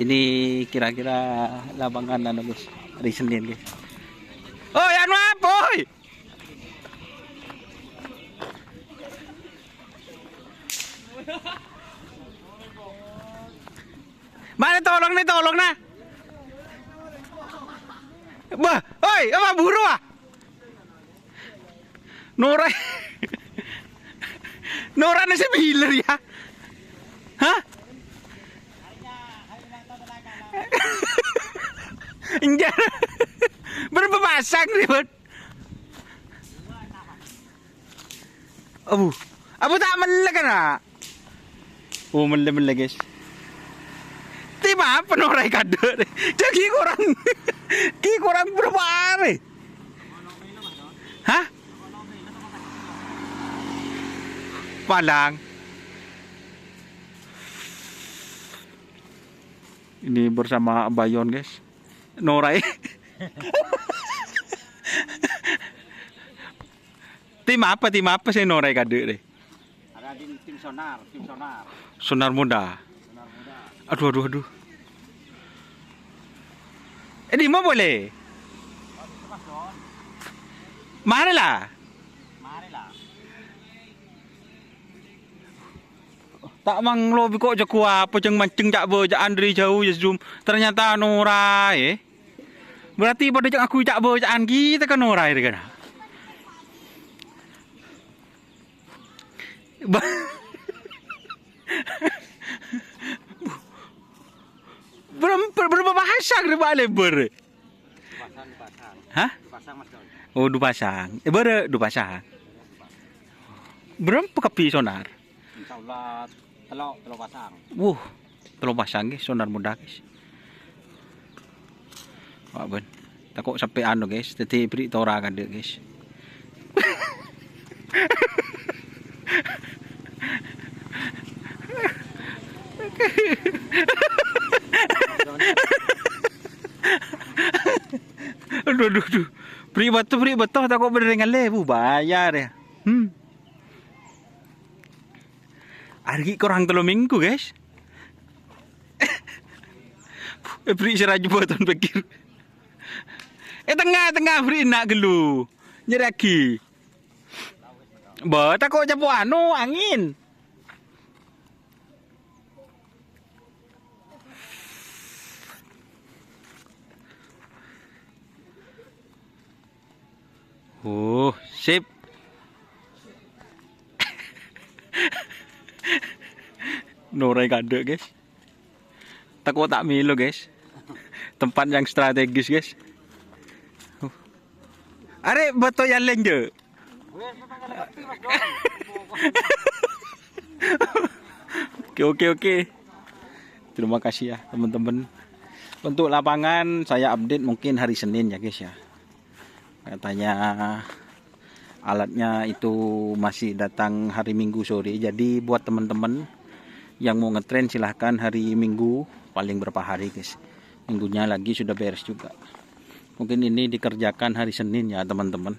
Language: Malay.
Ini kira-kira lapangan anu guys, hari Senin guys. Oh ya apa? Oi. Mana tolong nah. Bah, oi, apa buru ah? Nora. Nora nasi biler ya. Hah? Enggak. Berapa pasang ribet? Abu tak melek kan? Oh melek guys. Tiba apa norai kade? Jadi kurang berapa hari? Hah? Padang. Ini bersama Bayon guys. Norai. Tim apa sih Norai kade deh? Ada di tim sonar. Sonar muda. Aduh. Ini mau boleh? Mari lah. Tak mang lobi kok jago apa jeng mancing jak bejak Andri jauh ya zoom. Ternyata Norai. Berarti pada jak aku jak bejaan kita kan Norai kan. Berapa bahasa kerja lebar? Dupasang. Hah? Dupasang mas Don. Oh, dupasang. Dupasang. Berapa kapi sonar? Insyaallah telok pasang. Telur pasang guys, sonar muda guys. Wah ben, takut sampai anu guys, tadi beri tora kan dia guys. Aduh. Beri betul takut berdengar lebu bayar ya. Hari kurang 3 minggu guys. Beri seraju buatan pikir. Tengah beri nak gelu. Nyeraki. Takut capu anu angin. Sip. Norai kade guys. Takut tak milo guys. Tempat yang strategis guys. Are betul yang lain je. Oke. Terima kasih ya teman-teman. Untuk lapangan saya update mungkin hari Senin ya guys ya. Katanya alatnya itu masih datang hari Minggu sore. Jadi buat teman-teman yang mau ngetren silahkan hari Minggu, paling berapa hari guys. Minggunya lagi sudah beres juga. Mungkin ini dikerjakan hari Senin ya teman-teman.